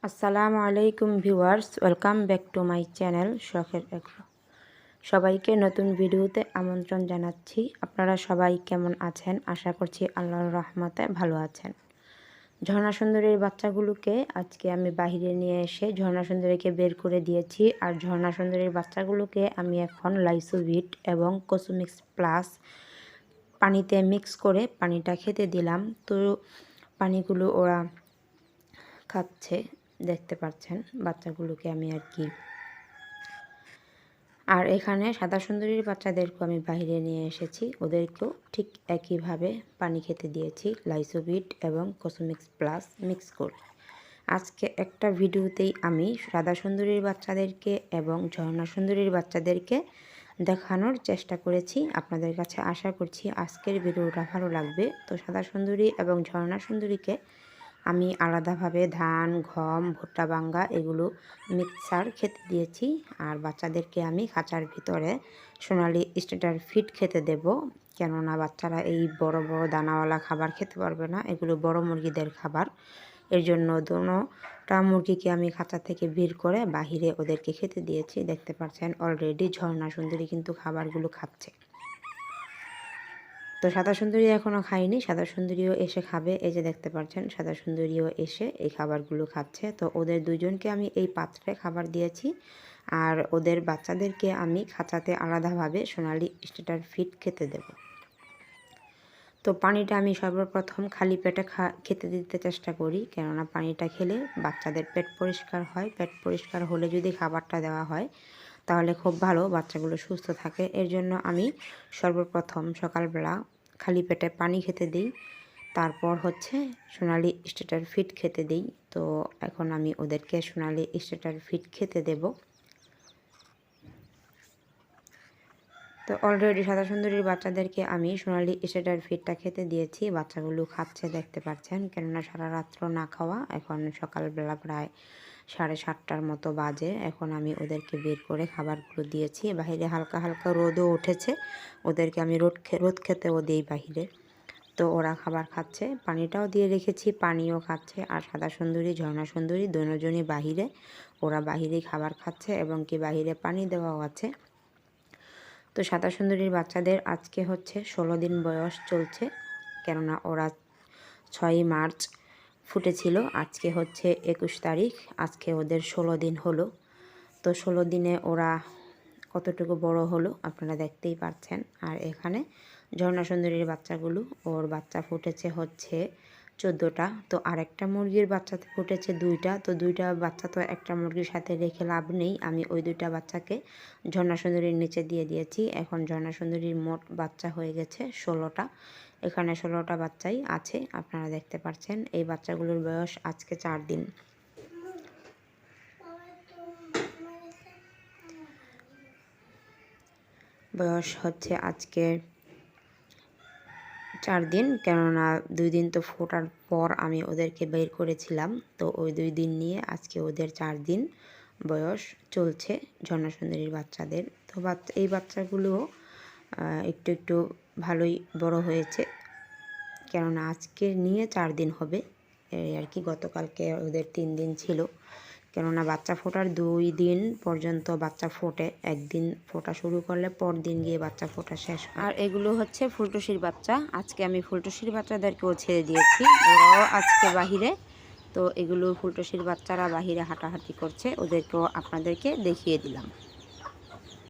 আসসালামু আলাইকুম viewers, welcome back to my channel শখের এগ্রো। সবাইকে নতুন ভিডিওতে আমন্ত্রণ জানাচ্ছি। আপনারা সবাই কেমন আছেন? আশা করছি আল্লাহর রহমতে ভালো আছেন। ঝর্ণা সুন্দরীর বাচ্চাগুলোকে আজকে আমি বাহিরে নিয়ে এসে ঝর্ণা সুন্দরীকে বের করে দিয়েছি। আর ঝর্ণা সুন্দরীর বাচ্চাগুলোকে আমি এখন লাইসোভিট এবং কসমিক্স প্লাস পানিতে মিক্স করে পানিটা খেতে দিলাম। তো পানিগুলো ওরা খাচ্ছে, দেখতে পাচ্ছেন বাচ্চাগুলোকে আমি আর এখানে সাদা সুন্দরীর বাচ্চাদেরকেও আমি বাইরে নিয়ে এসেছি, ওদেরকেও ঠিক একইভাবে পানি খেতে দিয়েছি লাইসোভিট এবং কসমিক্স প্লাস মিক্স করে। আজকে একটা ভিডিওতেই আমি সাদা সুন্দরীর বাচ্চাদেরকে এবং ঝর্ণা সুন্দরীর বাচ্চাদেরকে দেখানোর চেষ্টা করেছি। আপনাদের কাছে আশা করছি আজকের ভিডিওটা ভালো লাগবে। তো সাদা সুন্দরী এবং ঝর্ণা সুন্দরীকে আমি আলাদাভাবে ধান, গম, ভুট্টা বাঙ্গা এগুলো মিক্সার খেতে দিয়েছি। আর বাচ্চাদেরকে আমি খাঁচার ভিতরে সোনালি স্টার্টার ফিড খেতে দেব, কেননা বাচ্চারা এই বড় বড় দানাওয়ালা খাবার খেতে পারবে না, এগুলো বড় মুরগিদের খাবার। এর জন্য দুটোটা মুরগিকে আমি খাঁচা থেকে বের করে বাহিরে ওদেরকে খেতে দিয়েছি। দেখতে পাচ্ছেন অলরেডি ঝর্ণা সুন্দরী কিন্তু খাবারগুলো খাচ্ছে। তো সাদা সুন্দরী এখনও খায়নি, সাদা সুন্দরীও এসে খাবে। এই যে দেখতে পাচ্ছেন সাদা সুন্দরীও এসে এই খাবারগুলো খাচ্ছে। তো ওদের দুজনকে আমি এই পাত্রে খাবার দিয়েছি, আর ওদের বাচ্চাদেরকে আমি খাঁচাতে আলাদাভাবে সোনালি স্টার্টার ফিড খেতে দেব। তো পানিটা আমি সর্বপ্রথম খালি পেটে খেতে দিতে চেষ্টা করি, কেননা পানিটা খেলে বাচ্চাদের পেট পরিষ্কার হয়। পেট পরিষ্কার হলে যদি খাবারটা দেওয়া হয় তাহলে খুব ভালো, বাচ্চাগুলো সুস্থ থাকে। এর জন্য আমি সর্বপ্রথম সকালবেলা খালি পেটে পানি খেতে দিই, তারপর সোনালি স্টার্টার ফিড খেতে দিই। তো এখন আমি ওদেরকে সোনালি স্টার্টার ফিড খেতে দেব। তো অলরেডি সাদা সুন্দরীর বাচ্চাদেরকে আমি সোনালি স্টার্টার ফিডটা খেতে দিয়েছি। বাচ্চাগুলো খাচ্ছে, দেখতে পাচ্ছেন, কেননা সারা রাত্র না খাওয়া। এখন সকালবেলা প্রায় 7:30টার মতো বাজে। এখন আমি ওদেরকে বের করে খাবারগুলো দিয়েছি। বাইরে হালকা হালকা রোদও উঠেছে, ওদেরকে আমি রোদ খেতেও দিই বাহিরে। তো ওরা খাবার খাচ্ছে, পানিটাও দিয়ে রেখেছি, পানিও খাচ্ছে। আর সাদা সুন্দরী, ঝর্ণা সুন্দরী দুজনই বাহিরে, ওরা বাহিরেই খাবার খাচ্ছে এবং কি বাহিরে পানি দেওয়াও আছে। তো সাদা সুন্দরীর বাচ্চাদের আজকে 16 দিন বয়স চলছে, কেননা ওরা 6ই মার্চ ফুটেছিল। আজকে 21 তারিখ, আজকে ওদের 16 দিন হলো। তো 16 দিনে ওরা কতটুকু বড় হলো আপনারা দেখতেই পাচ্ছেন। আর এখানে ঝর্ণা সুন্দরীর বাচ্চাগুলো, ওর বাচ্চা ফুটেছে 14টা। তো আরেকটা মুরগির বাচ্চা ফুটেছে 2টা। তো 2টা বাচ্চা তো একটা মুরগির সাথে রেখে লাভ নেই, আমি ওই 2টা বাচ্চাকে ঝর্ণা সুন্দরীর নিচে দিয়ে দিয়েছি। এখন ঝর্ণা সুন্দরীর মোট বাচ্চা হয়ে গেছে 16টা। এখানে 16টা বাচ্চাই আছে, আপনারা দেখতে পাচ্ছেন। এই বাচ্চাগুলোর বয়স আজকে 4 দিন। বয়স আজকে 4 দিন, কেননা 2 দিন তো ফোটার পর আমি ওদেরকে বের করেছিলাম। তো ওই 2 দিন নিয়ে আজকে ওদের 4 দিন বয়স চলছে ঝর্ণা সুন্দরীর বাচ্চাদের। তো এই বাচ্চাগুলোও একটু একটু ভালোই বড় হয়েছে, কেননা আজকে নিয়ে 4 দিন হবে এই আর কি। গতকালকে ওদের 3 দিন ছিল, কেননা বাচ্চা ফোটার 2 দিন পর্যন্ত বাচ্চা ফোটে। একদিন ফোটা শুরু করলে পর দিন গিয়ে বাচ্চা ফোটা শেষ। আর এগুলো ফুলটুসির বাচ্চা। আজকে আমি ফুলটুসির বাচ্চাদেরকেও ছেড়ে দিয়েছি, ওরাও আজকে বাহিরে। তো এগুলো ফুলটুসির বাচ্চারা বাহিরে হাঁটাহাঁটি করছে, ওদেরকেও আপনাদেরকে দেখিয়ে দিলাম।